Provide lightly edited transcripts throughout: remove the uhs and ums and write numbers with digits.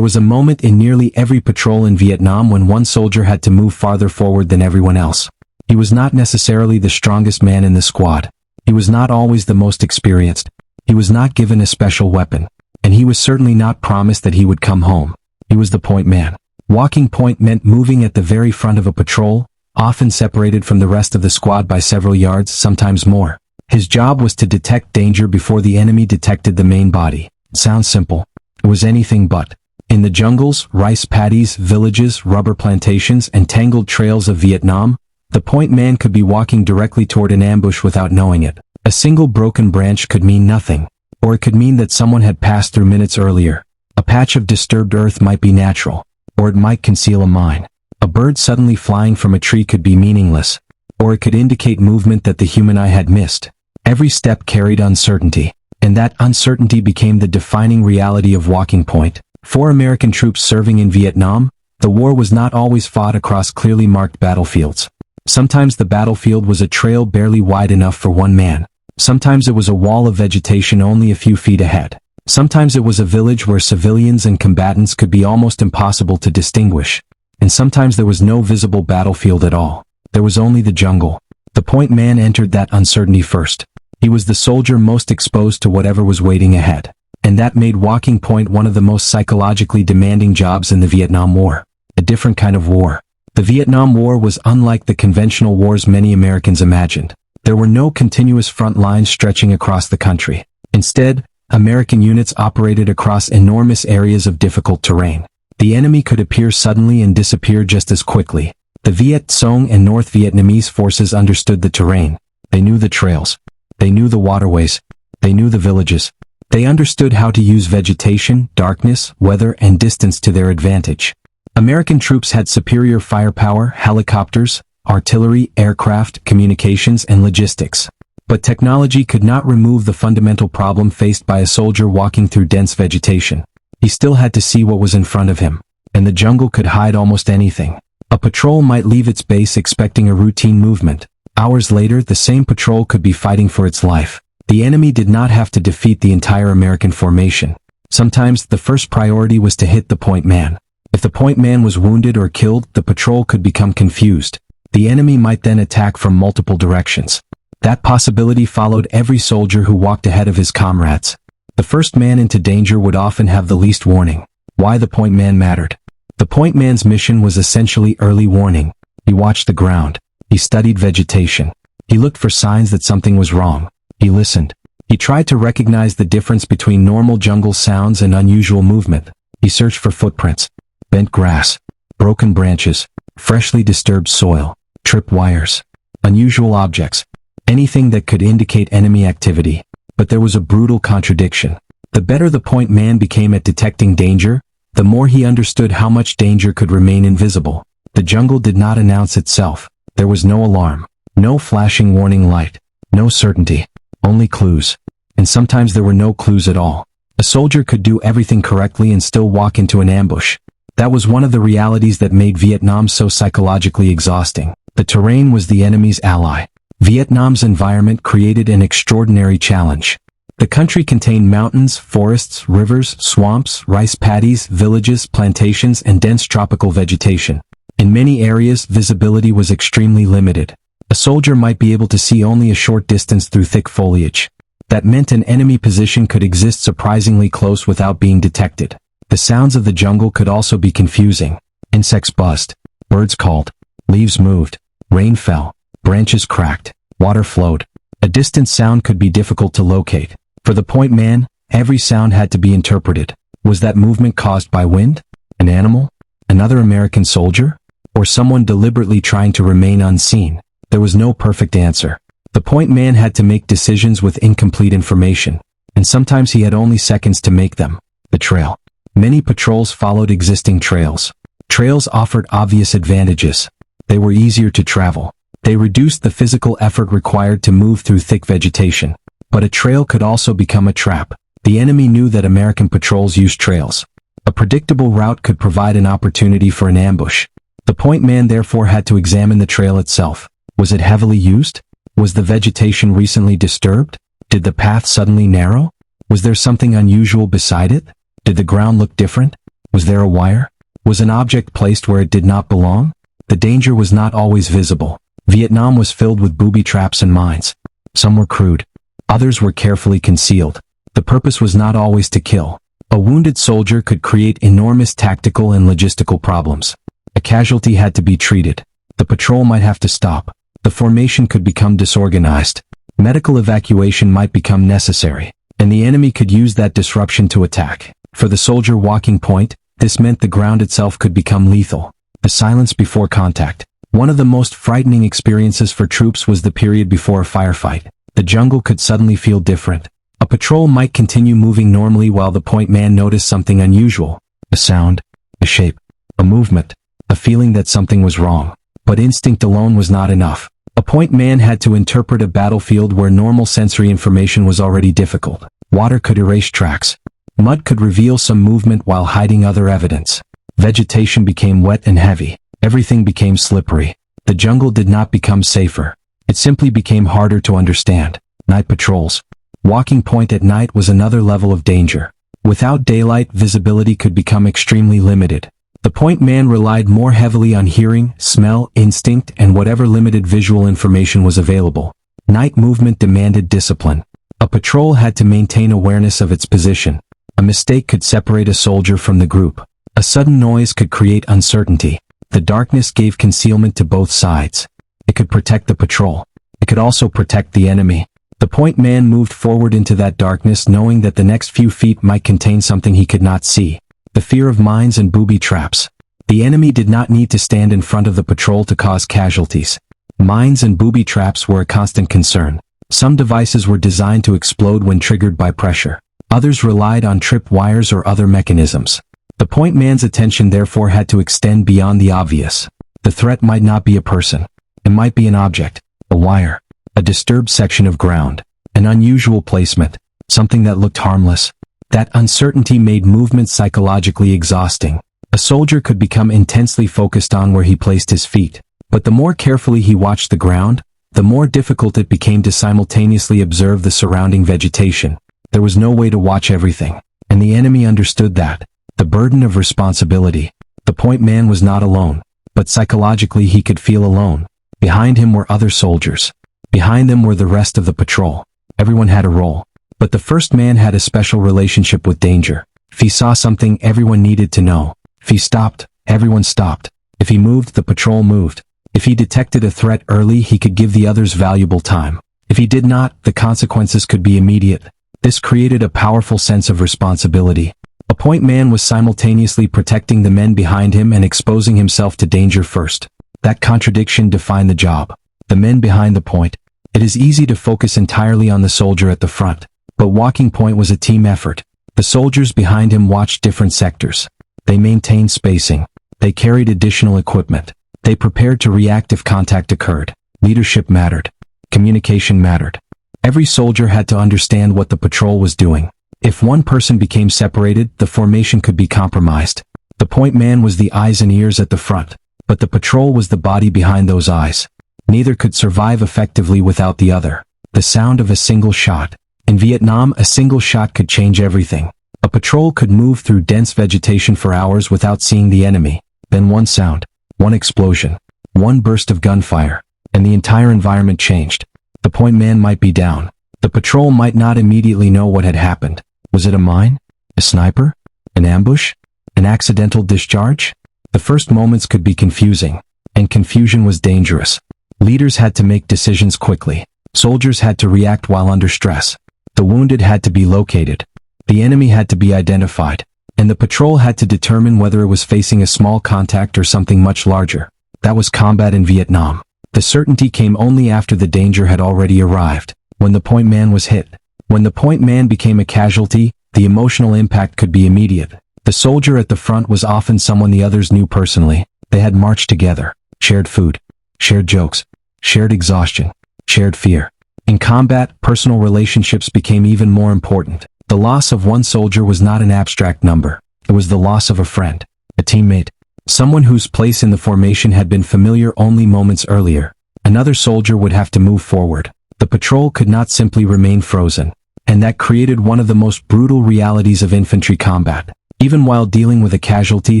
There was a moment in nearly every patrol in Vietnam when one soldier had to move farther forward than everyone else. He was not necessarily the strongest man in the squad. He was not always the most experienced. He was not given a special weapon. And he was certainly not promised that he would come home. He was the point man. Walking point meant moving at the very front of a patrol, often separated from the rest of the squad by several yards, sometimes more. His job was to detect danger before the enemy detected the main body. It sounds simple. It was anything but. In the jungles, rice paddies, villages, rubber plantations, and tangled trails of Vietnam, the point man could be walking directly toward an ambush without knowing it. A single broken branch could mean nothing, or it could mean that someone had passed through minutes earlier. A patch of disturbed earth might be natural, or it might conceal a mine. A bird suddenly flying from a tree could be meaningless, or it could indicate movement that the human eye had missed. Every step carried uncertainty, and that uncertainty became the defining reality of Walking Point. For American troops serving in Vietnam, the war was not always fought across clearly marked battlefields. Sometimes the battlefield was a trail barely wide enough for one man. Sometimes it was a wall of vegetation only a few feet ahead. Sometimes it was a village where civilians and combatants could be almost impossible to distinguish. And sometimes there was no visible battlefield at all. There was only the jungle. The point man entered that uncertainty first. He was the soldier most exposed to whatever was waiting ahead. And that made Walking Point one of the most psychologically demanding jobs in the Vietnam War. A different kind of war. The Vietnam War was unlike the conventional wars many Americans imagined. There were no continuous front lines stretching across the country. Instead, American units operated across enormous areas of difficult terrain. The enemy could appear suddenly and disappear just as quickly. The Viet Cong and North Vietnamese forces understood the terrain. They knew the trails. They knew the waterways. They knew the villages. They understood how to use vegetation, darkness, weather, and distance to their advantage. American troops had superior firepower, helicopters, artillery, aircraft, communications, and logistics. But technology could not remove the fundamental problem faced by a soldier walking through dense vegetation. He still had to see what was in front of him. And the jungle could hide almost anything. A patrol might leave its base expecting a routine movement. Hours later, the same patrol could be fighting for its life. The enemy did not have to defeat the entire American formation. Sometimes, the first priority was to hit the point man. If the point man was wounded or killed, the patrol could become confused. The enemy might then attack from multiple directions. That possibility followed every soldier who walked ahead of his comrades. The first man into danger would often have the least warning. Why the point man mattered. The point man's mission was essentially early warning. He watched the ground. He studied vegetation. He looked for signs that something was wrong. He listened. He tried to recognize the difference between normal jungle sounds and unusual movement. He searched for footprints, bent grass, broken branches, freshly disturbed soil, trip wires, unusual objects, anything that could indicate enemy activity. But there was a brutal contradiction. The better the point man became at detecting danger, the more he understood how much danger could remain invisible. The jungle did not announce itself. There was no alarm, no flashing warning light, no certainty, only clues. And sometimes there were no clues at all. A soldier could do everything correctly and still walk into an ambush. That was one of the realities that made Vietnam so psychologically exhausting. The terrain was the enemy's ally. Vietnam's environment created an extraordinary challenge. The country contained mountains, forests, rivers, swamps, rice paddies, villages, plantations, and dense tropical vegetation. In many areas, visibility was extremely limited. A soldier might be able to see only a short distance through thick foliage. That meant an enemy position could exist surprisingly close without being detected. The sounds of the jungle could also be confusing. Insects buzzed, birds called, leaves moved, rain fell, branches cracked, water flowed. A distant sound could be difficult to locate. For the point man, every sound had to be interpreted. Was that movement caused by wind? An animal? Another American soldier? Or someone deliberately trying to remain unseen? There was no perfect answer. The point man had to make decisions with incomplete information, and sometimes he had only seconds to make them. The trail. Many patrols followed existing trails. Trails offered obvious advantages. They were easier to travel. They reduced the physical effort required to move through thick vegetation. But a trail could also become a trap. The enemy knew that American patrols used trails. A predictable route could provide an opportunity for an ambush. The point man therefore had to examine the trail itself. Was it heavily used? Was the vegetation recently disturbed? Did the path suddenly narrow? Was there something unusual beside it? Did the ground look different? Was there a wire? Was an object placed where it did not belong? The danger was not always visible. Vietnam was filled with booby traps and mines. Some were crude. Others were carefully concealed. The purpose was not always to kill. A wounded soldier could create enormous tactical and logistical problems. A casualty had to be treated. The patrol might have to stop. The formation could become disorganized. Medical evacuation might become necessary, and the enemy could use that disruption to attack. For the soldier walking point, this meant the ground itself could become lethal. The silence before contact. One of the most frightening experiences for troops was the period before a firefight. The jungle could suddenly feel different. A patrol might continue moving normally while the point man noticed something unusual. A sound, a shape, a movement, a feeling that something was wrong. But instinct alone was not enough. A point man had to interpret a battlefield where normal sensory information was already difficult. Water could erase tracks. Mud could reveal some movement while hiding other evidence. Vegetation became wet and heavy. Everything became slippery. The jungle did not become safer. It simply became harder to understand. Night patrols. Walking point at night was another level of danger. Without daylight, visibility could become extremely limited. The point man relied more heavily on hearing, smell, instinct, and whatever limited visual information was available. Night movement demanded discipline. A patrol had to maintain awareness of its position. A mistake could separate a soldier from the group. A sudden noise could create uncertainty. The darkness gave concealment to both sides. It could protect the patrol. It could also protect the enemy. The point man moved forward into that darkness knowing that the next few feet might contain something he could not see. The fear of mines and booby traps. The enemy did not need to stand in front of the patrol to cause casualties. Mines and booby traps were a constant concern. Some devices were designed to explode when triggered by pressure. Others relied on trip wires or other mechanisms. The point man's attention therefore had to extend beyond the obvious. The threat might not be a person. It might be an object, a wire, a disturbed section of ground, an unusual placement, something that looked harmless. That uncertainty made movement psychologically exhausting. A soldier could become intensely focused on where he placed his feet, but the more carefully he watched the ground, the more difficult it became to simultaneously observe the surrounding vegetation. There was no way to watch everything, and the enemy understood that. The burden of responsibility. The point man was not alone, but psychologically he could feel alone. Behind him were other soldiers. Behind them were the rest of the patrol. Everyone had a role. But the first man had a special relationship with danger. If he saw something, everyone needed to know. If he stopped, everyone stopped. If he moved, the patrol moved. If he detected a threat early, he could give the others valuable time. If he did not, the consequences could be immediate. This created a powerful sense of responsibility. A point man was simultaneously protecting the men behind him and exposing himself to danger first. That contradiction defined the job. The men behind the point. It is easy to focus entirely on the soldier at the front, but walking point was a team effort. The soldiers behind him watched different sectors. They maintained spacing. They carried additional equipment. They prepared to react if contact occurred. Leadership mattered. Communication mattered. Every soldier had to understand what the patrol was doing. If one person became separated, the formation could be compromised. The point man was the eyes and ears at the front, but the patrol was the body behind those eyes. Neither could survive effectively without the other. The sound of a single shot. In Vietnam, a single shot could change everything. A patrol could move through dense vegetation for hours without seeing the enemy. Then one sound, one explosion, one burst of gunfire, and the entire environment changed. The point man might be down. The patrol might not immediately know what had happened. Was it a mine? A sniper? An ambush? An accidental discharge? The first moments could be confusing, and confusion was dangerous. Leaders had to make decisions quickly. Soldiers had to react while under stress. The wounded had to be located. The enemy had to be identified. And the patrol had to determine whether it was facing a small contact or something much larger. That was combat in Vietnam. The certainty came only after the danger had already arrived. When the point man was hit. When the point man became a casualty, the emotional impact could be immediate. The soldier at the front was often someone the others knew personally. They had marched together, shared food, shared jokes, shared exhaustion, shared fear. In combat, personal relationships became even more important. The loss of one soldier was not an abstract number. It was the loss of a friend, a teammate, someone whose place in the formation had been familiar only moments earlier. Another soldier would have to move forward. The patrol could not simply remain frozen. And that created one of the most brutal realities of infantry combat. Even while dealing with a casualty,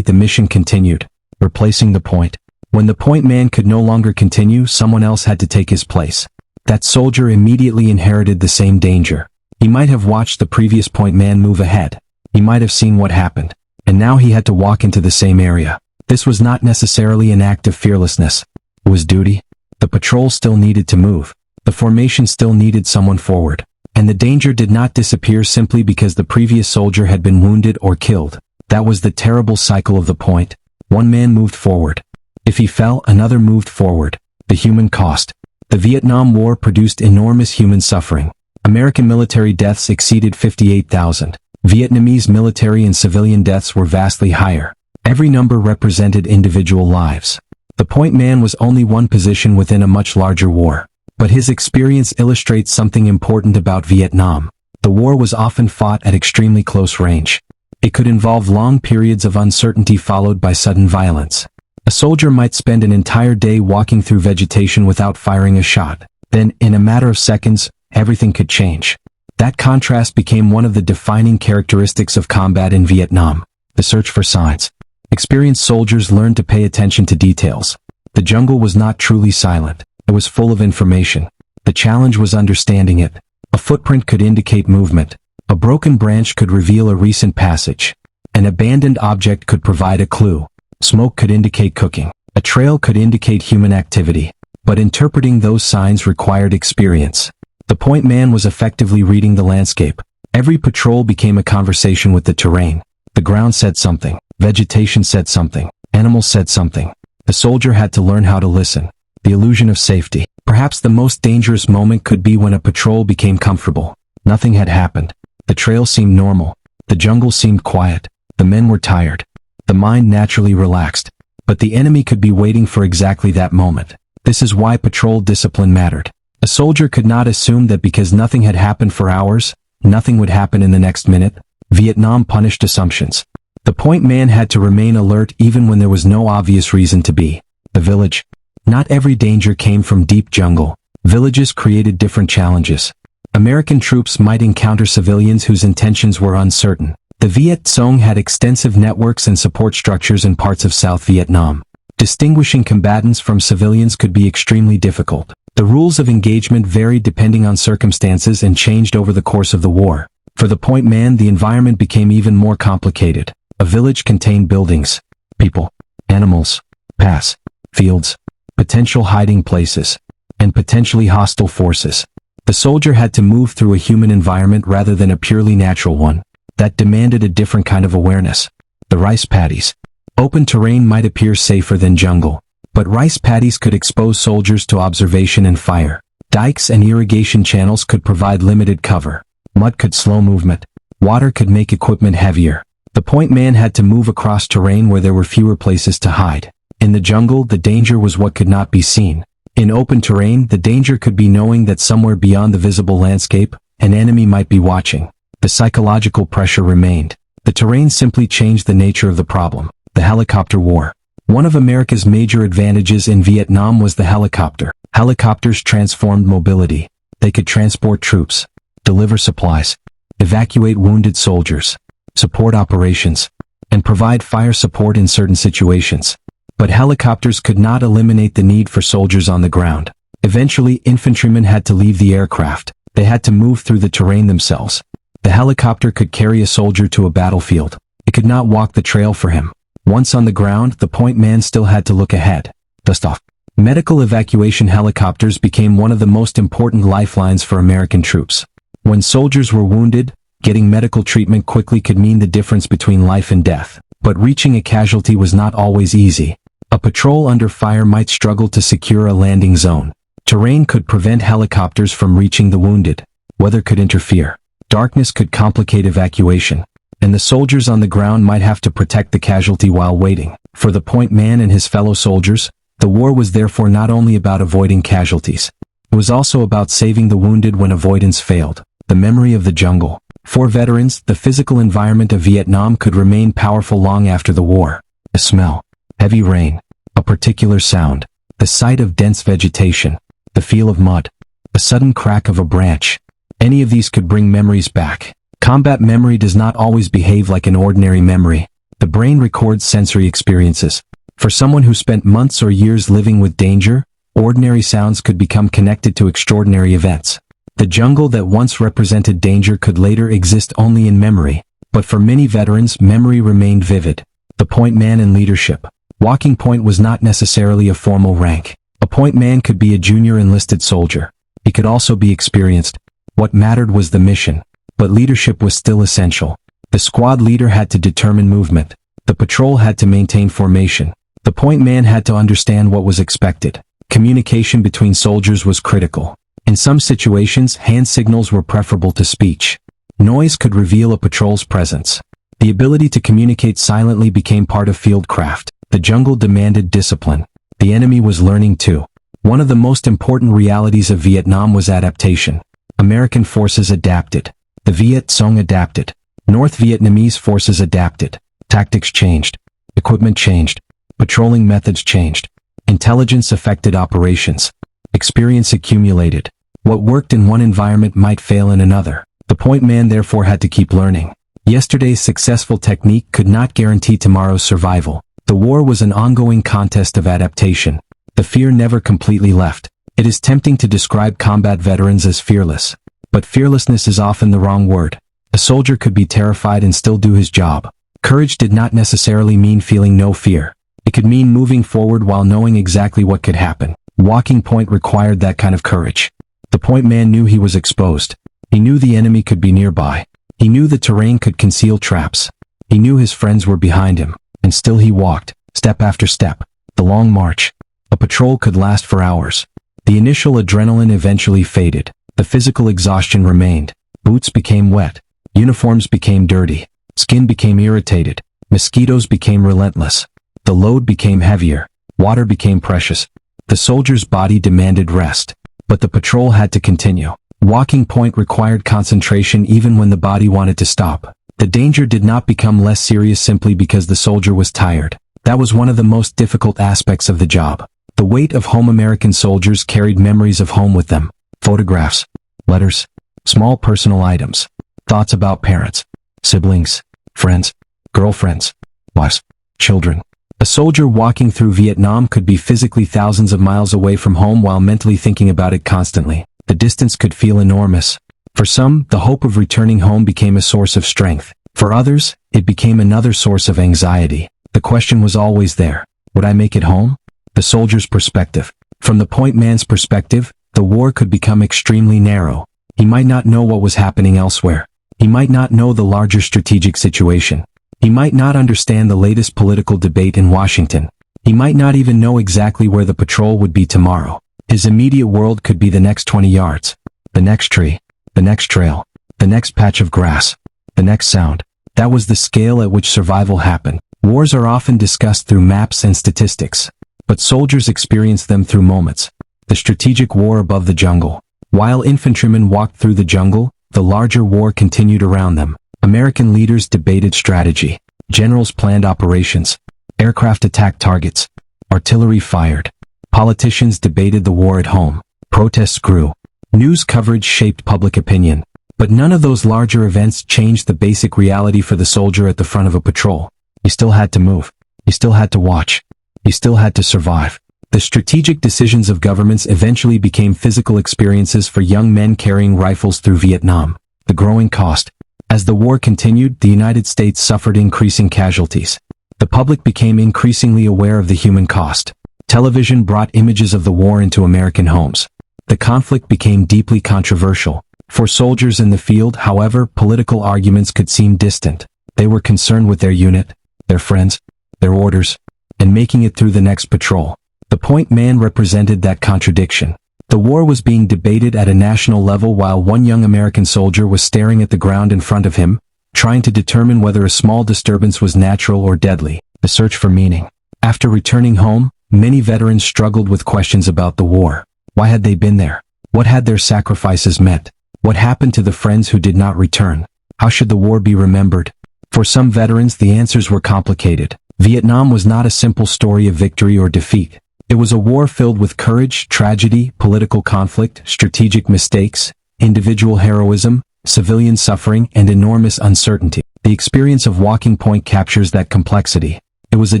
the mission continued, replacing the point. When the point man could no longer continue, someone else had to take his place. That soldier immediately inherited the same danger. He might have watched the previous point man move ahead. He might have seen what happened. And now he had to walk into the same area. This was not necessarily an act of fearlessness. It was duty. The patrol still needed to move. The formation still needed someone forward. And the danger did not disappear simply because the previous soldier had been wounded or killed. That was the terrible cycle of the point. One man moved forward. If he fell, another moved forward. The human cost. The Vietnam War produced enormous human suffering. American military deaths exceeded 58,000. Vietnamese military and civilian deaths were vastly higher. Every number represented individual lives. The point man was only one position within a much larger war. But his experience illustrates something important about Vietnam. The war was often fought at extremely close range. It could involve long periods of uncertainty followed by sudden violence. A soldier might spend an entire day walking through vegetation without firing a shot. Then, in a matter of seconds, everything could change. That contrast became one of the defining characteristics of combat in Vietnam. The search for signs. Experienced soldiers learned to pay attention to details. The jungle was not truly silent. It was full of information. The challenge was understanding it. A footprint could indicate movement. A broken branch could reveal a recent passage. An abandoned object could provide a clue. Smoke could indicate cooking. A trail could indicate human activity. But interpreting those signs required experience. The point man was effectively reading the landscape. Every patrol became a conversation with the terrain. The ground said something. Vegetation said something. Animals said something. The soldier had to learn how to listen. The illusion of safety. Perhaps the most dangerous moment could be when a patrol became comfortable. Nothing had happened. The trail seemed normal. The jungle seemed quiet. The men were tired. The mind naturally relaxed. But the enemy could be waiting for exactly that moment. This is why patrol discipline mattered. A soldier could not assume that because nothing had happened for hours, nothing would happen in the next minute. Vietnam punished assumptions. The point man had to remain alert even when there was no obvious reason to be. The village. Not every danger came from deep jungle. Villages created different challenges. American troops might encounter civilians whose intentions were uncertain. The Viet Cong had extensive networks and support structures in parts of South Vietnam. Distinguishing combatants from civilians could be extremely difficult. The rules of engagement varied depending on circumstances and changed over the course of the war. For the point man, the environment became even more complicated. A village contained buildings, people, animals, paths, fields, potential hiding places, and potentially hostile forces. The soldier had to move through a human environment rather than a purely natural one. That demanded a different kind of awareness. The rice paddies. Open terrain might appear safer than jungle, but rice paddies could expose soldiers to observation and fire. Dikes and irrigation channels could provide limited cover. Mud could slow movement. Water could make equipment heavier. The point man had to move across terrain where there were fewer places to hide. In the jungle, the danger was what could not be seen. In open terrain, the danger could be knowing that somewhere beyond the visible landscape, an enemy might be watching. The psychological pressure remained. The terrain simply changed the nature of the problem. The helicopter war. One of America's major advantages in Vietnam was the helicopter. Helicopters transformed mobility. They could transport troops, deliver supplies, evacuate wounded soldiers, support operations, and provide fire support in certain situations. But helicopters could not eliminate the need for soldiers on the ground. Eventually, infantrymen had to leave the aircraft. They had to move through the terrain themselves. The helicopter could carry a soldier to a battlefield. It could not walk the trail for him. Once on the ground, the point man still had to look ahead. Dust off. Medical evacuation helicopters became one of the most important lifelines for American troops. When soldiers were wounded, getting medical treatment quickly could mean the difference between life and death. But reaching a casualty was not always easy. A patrol under fire might struggle to secure a landing zone. Terrain could prevent helicopters from reaching the wounded. Weather could interfere. Darkness could complicate evacuation. And the soldiers on the ground might have to protect the casualty while waiting. For the point man and his fellow soldiers, the war was therefore not only about avoiding casualties. It was also about saving the wounded when avoidance failed. The memory of the jungle. For veterans, the physical environment of Vietnam could remain powerful long after the war. A smell, heavy rain, a particular sound, the sight of dense vegetation, the feel of mud, a sudden crack of a branch. Any of these could bring memories back. Combat memory does not always behave like an ordinary memory. The brain records sensory experiences. For someone who spent months or years living with danger, ordinary sounds could become connected to extraordinary events. The jungle that once represented danger could later exist only in memory, but for many veterans, memory remained vivid. The point man and leadership. Walking point was not necessarily a formal rank. A point man could be a junior enlisted soldier. He could also be experienced. What mattered was the mission, but leadership was still essential. The squad leader had to determine movement. The patrol had to maintain formation. The point man had to understand what was expected. Communication between soldiers was critical. In some situations, hand signals were preferable to speech. Noise could reveal a patrol's presence. The ability to communicate silently became part of field craft. The jungle demanded discipline. The enemy was learning too. One of the most important realities of Vietnam was adaptation. American forces adapted. The Viet Cong adapted. North Vietnamese forces adapted. Tactics changed. Equipment changed. Patrolling methods changed. Intelligence affected operations. Experience accumulated. What worked in one environment might fail in another. The point man therefore had to keep learning. Yesterday's successful technique could not guarantee tomorrow's survival. The war was an ongoing contest of adaptation. The fear never completely left. It is tempting to describe combat veterans as fearless. But fearlessness is often the wrong word. A soldier could be terrified and still do his job. Courage did not necessarily mean feeling no fear. It could mean moving forward while knowing exactly what could happen. Walking point required that kind of courage. The point man knew he was exposed. He knew the enemy could be nearby. He knew the terrain could conceal traps. He knew his friends were behind him, and still he walked, step after step. The long march. A patrol could last for hours. The initial adrenaline eventually faded. The physical exhaustion remained. Boots became wet. Uniforms became dirty. Skin became irritated. Mosquitoes became relentless. The load became heavier. Water became precious. The soldier's body demanded rest. But the patrol had to continue. Walking point required concentration even when the body wanted to stop. The danger did not become less serious simply because the soldier was tired. That was one of the most difficult aspects of the job. The weight of home. American soldiers carried memories of home with them. Photographs, letters, small personal items, thoughts about parents, siblings, friends, girlfriends, wives, children. A soldier walking through Vietnam could be physically thousands of miles away from home while mentally thinking about it constantly. The distance could feel enormous. For some, the hope of returning home became a source of strength. For others, it became another source of anxiety. The question was always there. Would I make it home? The soldier's perspective. From the point man's perspective, the war could become extremely narrow. He might not know what was happening elsewhere. He might not know the larger strategic situation. He might not understand the latest political debate in Washington. He might not even know exactly where the patrol would be tomorrow. His immediate world could be the next 20 yards, the next tree, the next trail, the next patch of grass, the next sound. That was the scale at which survival happened. Wars are often discussed through maps and statistics, but soldiers experience them through moments. The strategic war above the jungle. While infantrymen walked through the jungle, the larger war continued around them. American leaders debated strategy. Generals planned operations. Aircraft attacked targets. Artillery fired. Politicians debated the war at home. Protests grew. News coverage shaped public opinion. But none of those larger events changed the basic reality for the soldier at the front of a patrol. He still had to move. He still had to watch. He still had to survive. The strategic decisions of governments eventually became physical experiences for young men carrying rifles through Vietnam. The growing cost. As the war continued, the United States suffered increasing casualties. The public became increasingly aware of the human cost. Television brought images of the war into American homes. The conflict became deeply controversial. For soldiers in the field, however, political arguments could seem distant. They were concerned with their unit, their friends, their orders, and making it through the next patrol. The point man represented that contradiction. The war was being debated at a national level while one young American soldier was staring at the ground in front of him, trying to determine whether a small disturbance was natural or deadly. The search for meaning. After returning home, many veterans struggled with questions about the war. Why had they been there? What had their sacrifices meant? What happened to the friends who did not return? How should the war be remembered? For some veterans, the answers were complicated. Vietnam was not a simple story of victory or defeat. It was a war filled with courage, tragedy, political conflict, strategic mistakes, individual heroism, civilian suffering, and enormous uncertainty. The experience of Walking Point captures that complexity. It was a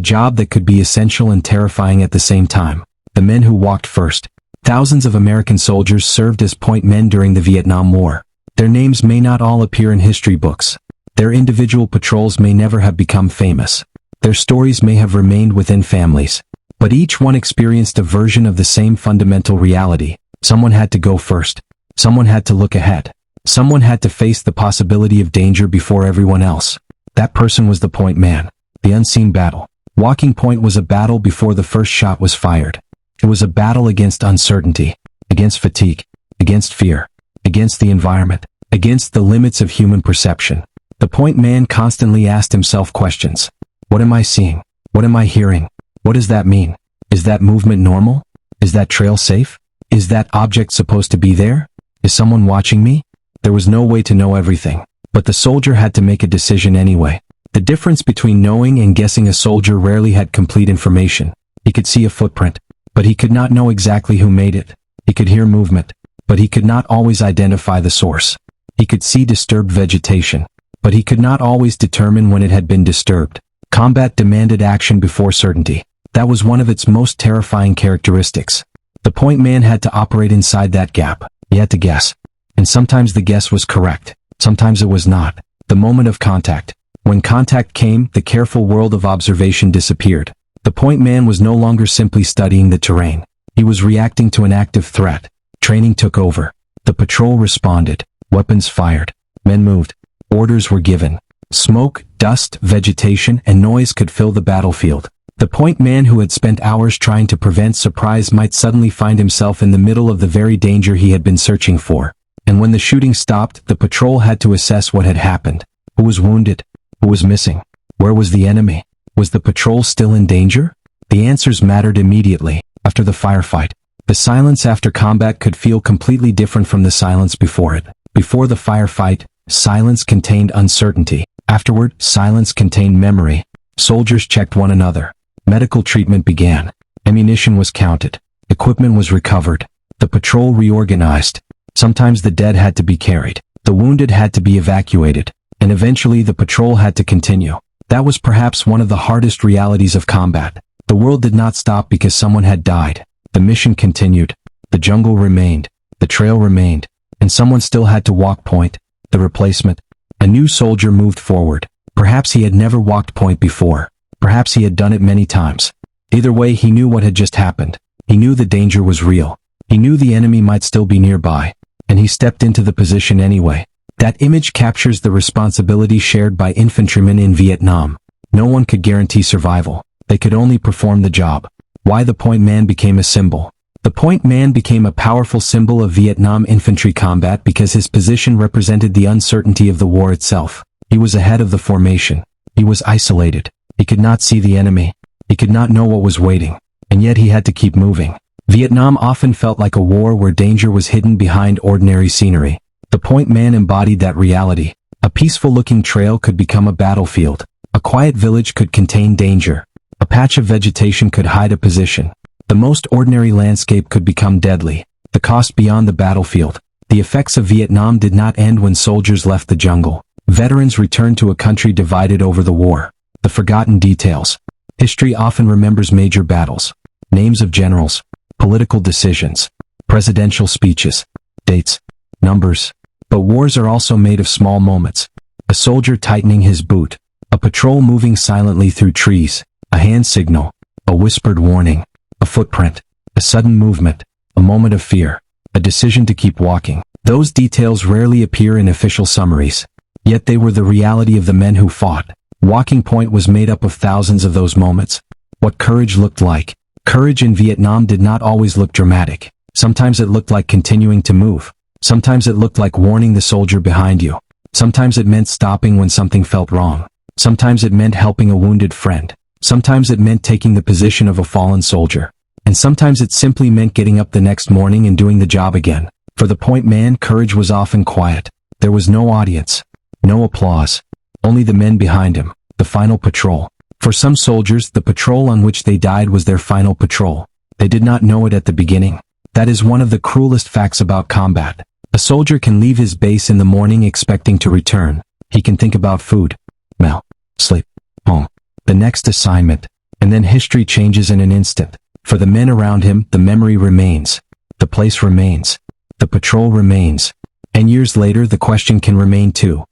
job that could be essential and terrifying at the same time. The men who walked first. Thousands of American soldiers served as point men during the Vietnam War. Their names may not all appear in history books. Their individual patrols may never have become famous. Their stories may have remained within families. But each one experienced a version of the same fundamental reality. Someone had to go first. Someone had to look ahead. Someone had to face the possibility of danger before everyone else. That person was the point man. The unseen battle. Walking Point was a battle before the first shot was fired. It was a battle against uncertainty, against fatigue, against fear, against the environment, against the limits of human perception. The point man constantly asked himself questions. What am I seeing? What am I hearing? What does that mean? Is that movement normal? Is that trail safe? Is that object supposed to be there? Is someone watching me? There was no way to know everything, but the soldier had to make a decision anyway. The difference between knowing and guessing: a soldier rarely had complete information. He could see a footprint, but he could not know exactly who made it. He could hear movement, but he could not always identify the source. He could see disturbed vegetation, but he could not always determine when it had been disturbed. Combat demanded action before certainty. That was one of its most terrifying characteristics. The point man had to operate inside that gap. He had to guess. And sometimes the guess was correct. Sometimes it was not. The moment of contact. When contact came, the careful world of observation disappeared. The point man was no longer simply studying the terrain. He was reacting to an active threat. Training took over. The patrol responded. Weapons fired. Men moved. Orders were given. Smoke, dust, vegetation, and noise could fill the battlefield. The point man who had spent hours trying to prevent surprise might suddenly find himself in the middle of the very danger he had been searching for. And when the shooting stopped, the patrol had to assess what had happened. Who was wounded? Who was missing? Where was the enemy? Was the patrol still in danger? The answers mattered immediately. After the firefight, the silence after combat could feel completely different from the silence before it. Before the firefight, silence contained uncertainty. Afterward, silence contained memory. Soldiers checked one another. Medical treatment began. Ammunition was counted. Equipment was recovered. The patrol reorganized. Sometimes the dead had to be carried. The wounded had to be evacuated. And eventually the patrol had to continue. That was perhaps one of the hardest realities of combat. The world did not stop because someone had died. The mission continued. The jungle remained. The trail remained. And someone still had to walk point. The replacement. A new soldier moved forward. Perhaps he had never walked point before. Perhaps he had done it many times. Either way, he knew what had just happened. He knew the danger was real. He knew the enemy might still be nearby. And he stepped into the position anyway. That image captures the responsibility shared by infantrymen in Vietnam. No one could guarantee survival. They could only perform the job. Why the point man became a symbol. The point man became a powerful symbol of Vietnam infantry combat because his position represented the uncertainty of the war itself. He was ahead of the formation. He was isolated. He could not see the enemy. He could not know what was waiting. And yet he had to keep moving. Vietnam often felt like a war where danger was hidden behind ordinary scenery. The point man embodied that reality. A peaceful-looking trail could become a battlefield. A quiet village could contain danger. A patch of vegetation could hide a position. The most ordinary landscape could become deadly. The cost beyond the battlefield. The effects of Vietnam did not end when soldiers left the jungle. Veterans returned to a country divided over the war. The forgotten details. History often remembers major battles. Names of generals. Political decisions. Presidential speeches. Dates. Numbers. But wars are also made of small moments. A soldier tightening his boot. A patrol moving silently through trees. A hand signal. A whispered warning. A footprint. A sudden movement. A moment of fear. A decision to keep walking. Those details rarely appear in official summaries. Yet they were the reality of the men who fought. Walking Point was made up of thousands of those moments. What courage looked like. Courage in Vietnam did not always look dramatic. Sometimes it looked like continuing to move. Sometimes it looked like warning the soldier behind you. Sometimes it meant stopping when something felt wrong. Sometimes it meant helping a wounded friend. Sometimes it meant taking the position of a fallen soldier. And sometimes it simply meant getting up the next morning and doing the job again. For the point man, courage was often quiet. There was no audience. No applause. Only the men behind him. The final patrol. For some soldiers, the patrol on which they died was their final patrol. They did not know it at the beginning. That is one of the cruelest facts about combat. A soldier can leave his base in the morning expecting to return. He can think about food, meal, sleep, home, the next assignment, and then history changes in an instant. For the men around him, the memory remains. The place remains. The patrol remains. And years later, the question can remain too.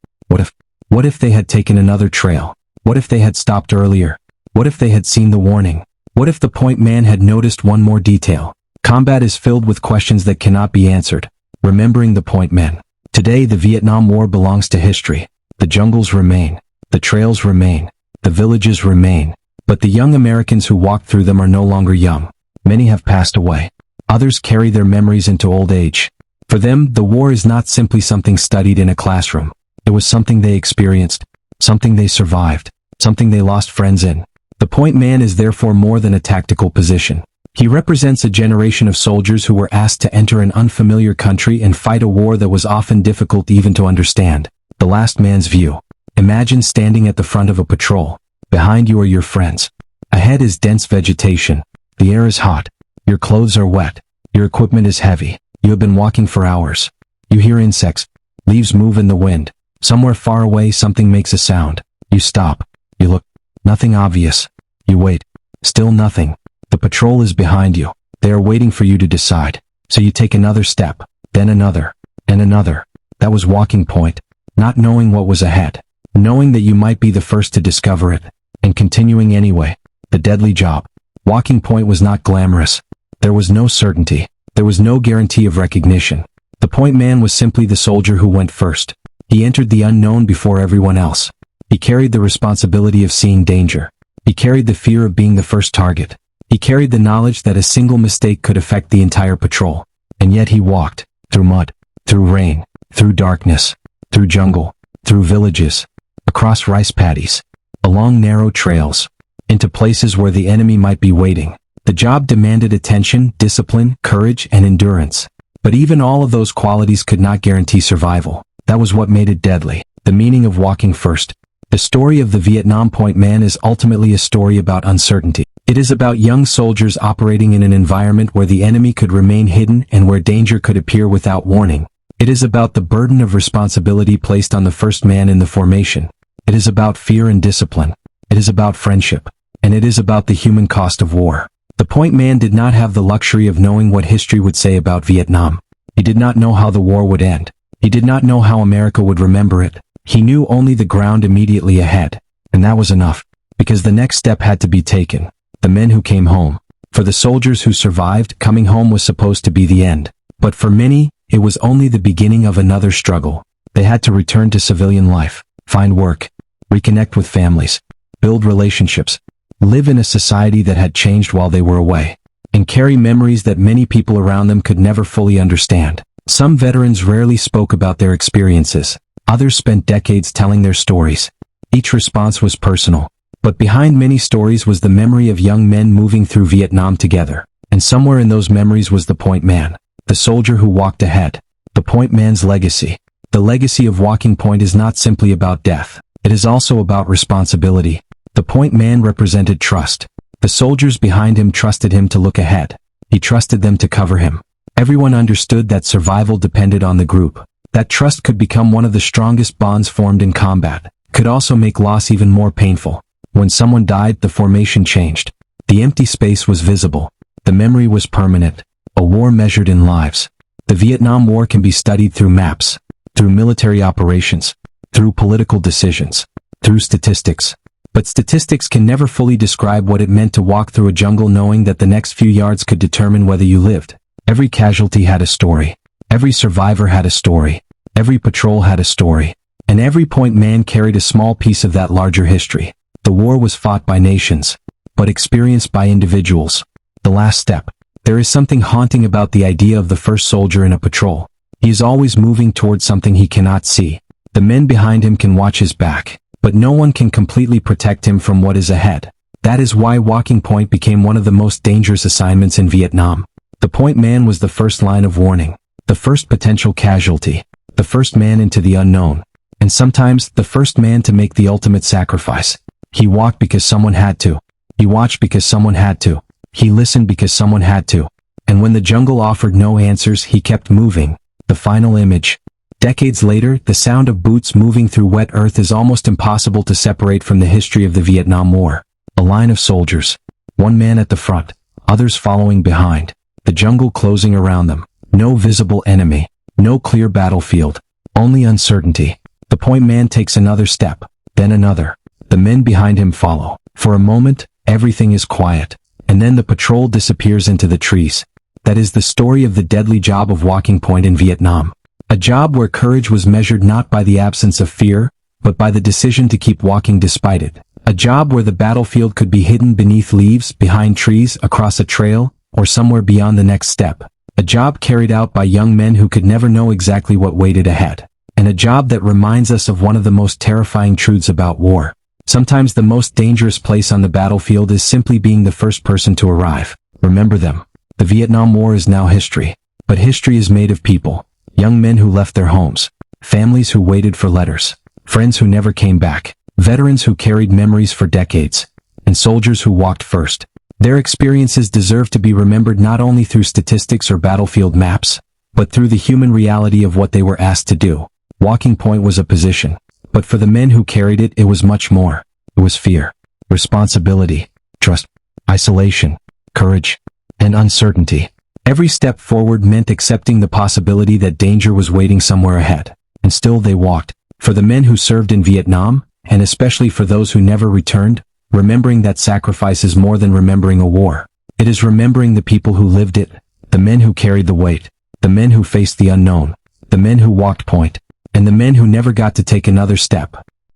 What if they had taken another trail? What if they had stopped earlier? What if they had seen the warning? What if the point man had noticed one more detail? Combat is filled with questions that cannot be answered. Remembering the point men. Today, the Vietnam War belongs to history. The jungles remain. The trails remain. The villages remain. But the young Americans who walked through them are no longer young. Many have passed away. Others carry their memories into old age. For them, the war is not simply something studied in a classroom. It was something they experienced, something they survived, something they lost friends in. The point man is therefore more than a tactical position. He represents a generation of soldiers who were asked to enter an unfamiliar country and fight a war that was often difficult even to understand. The last man's view. Imagine standing at the front of a patrol. Behind you are your friends. Ahead is dense vegetation. The air is hot. Your clothes are wet. Your equipment is heavy. You have been walking for hours. You hear insects. Leaves move in the wind. Somewhere far away something makes a sound. You stop. You look. Nothing obvious. You wait. Still nothing. The patrol is behind you. They are waiting for you to decide. So you take another step, then another, and another. That was walking point. Not knowing what was ahead. Knowing that you might be the first to discover it. And continuing anyway. The deadly job. Walking point was not glamorous. There was no certainty. There was no guarantee of recognition. The point man was simply the soldier who went first. He entered the unknown before everyone else. He carried the responsibility of seeing danger. He carried the fear of being the first target. He carried the knowledge that a single mistake could affect the entire patrol. And yet he walked, through mud, through rain, through darkness, through jungle, through villages, across rice paddies, along narrow trails, into places where the enemy might be waiting. The job demanded attention, discipline, courage, and endurance. But even all of those qualities could not guarantee survival. That was what made it deadly. The meaning of walking first. The story of the Vietnam point man is ultimately a story about uncertainty. It is about young soldiers operating in an environment where the enemy could remain hidden and where danger could appear without warning. It is about the burden of responsibility placed on the first man in the formation. It is about fear and discipline. It is about friendship. And it is about the human cost of war. The point man did not have the luxury of knowing what history would say about Vietnam. He did not know how the war would end. He did not know how America would remember it. He knew only the ground immediately ahead. And that was enough. Because the next step had to be taken. The men who came home. For the soldiers who survived, coming home was supposed to be the end. But for many, it was only the beginning of another struggle. They had to return to civilian life, find work, reconnect with families, build relationships, live in a society that had changed while they were away, and carry memories that many people around them could never fully understand. Some veterans rarely spoke about their experiences. Others spent decades telling their stories. Each response was personal. But behind many stories was the memory of young men moving through Vietnam together. And somewhere in those memories was the point man, the soldier who walked ahead. The point man's legacy. The legacy of walking point is not simply about death. It is also about responsibility. The point man represented trust. The soldiers behind him trusted him to look ahead. He trusted them to cover him. Everyone understood that survival depended on the group. That trust could become one of the strongest bonds formed in combat. Could also make loss even more painful. When someone died, the formation changed. The empty space was visible. The memory was permanent. A war measured in lives. The Vietnam War can be studied through maps, through military operations, through political decisions, through statistics. But statistics can never fully describe what it meant to walk through a jungle knowing that the next few yards could determine whether you lived. Every casualty had a story. Every survivor had a story. Every patrol had a story. And every point man carried a small piece of that larger history. The war was fought by nations, but experienced by individuals. The last step. There is something haunting about the idea of the first soldier in a patrol. He is always moving towards something he cannot see. The men behind him can watch his back, but no one can completely protect him from what is ahead. That is why walking point became one of the most dangerous assignments in Vietnam. The point man was the first line of warning, the first potential casualty, the first man into the unknown, and sometimes the first man to make the ultimate sacrifice. He walked because someone had to. He watched because someone had to. He listened because someone had to. And when the jungle offered no answers, he kept moving. The final image. Decades later, the sound of boots moving through wet earth is almost impossible to separate from the history of the Vietnam War. A line of soldiers. One man at the front, others following behind. The jungle closing around them. No visible enemy. No clear battlefield. Only uncertainty. The point man takes another step, then another. The men behind him follow. For a moment, everything is quiet. And then the patrol disappears into the trees. That is the story of the deadly job of walking point in Vietnam. A job where courage was measured not by the absence of fear, but by the decision to keep walking despite it. A job where the battlefield could be hidden beneath leaves, behind trees, across a trail, or somewhere beyond the next step. A job carried out by young men who could never know exactly what waited ahead. And a job that reminds us of one of the most terrifying truths about war. Sometimes the most dangerous place on the battlefield is simply being the first person to arrive. Remember them. The Vietnam War is now history. But history is made of people. Young men who left their homes. Families who waited for letters. Friends who never came back. Veterans who carried memories for decades. And soldiers who walked first. Their experiences deserve to be remembered not only through statistics or battlefield maps, but through the human reality of what they were asked to do. Walking point was a position. But for the men who carried it, it was much more. It was fear, responsibility, trust, isolation, courage, and uncertainty. Every step forward meant accepting the possibility that danger was waiting somewhere ahead. And still they walked. For the men who served in Vietnam, and especially for those who never returned, remembering that sacrifice is more than remembering a war. It is remembering the people who lived it, the men who carried the weight, the men who faced the unknown, the men who walked point, and the men who never got to take another step.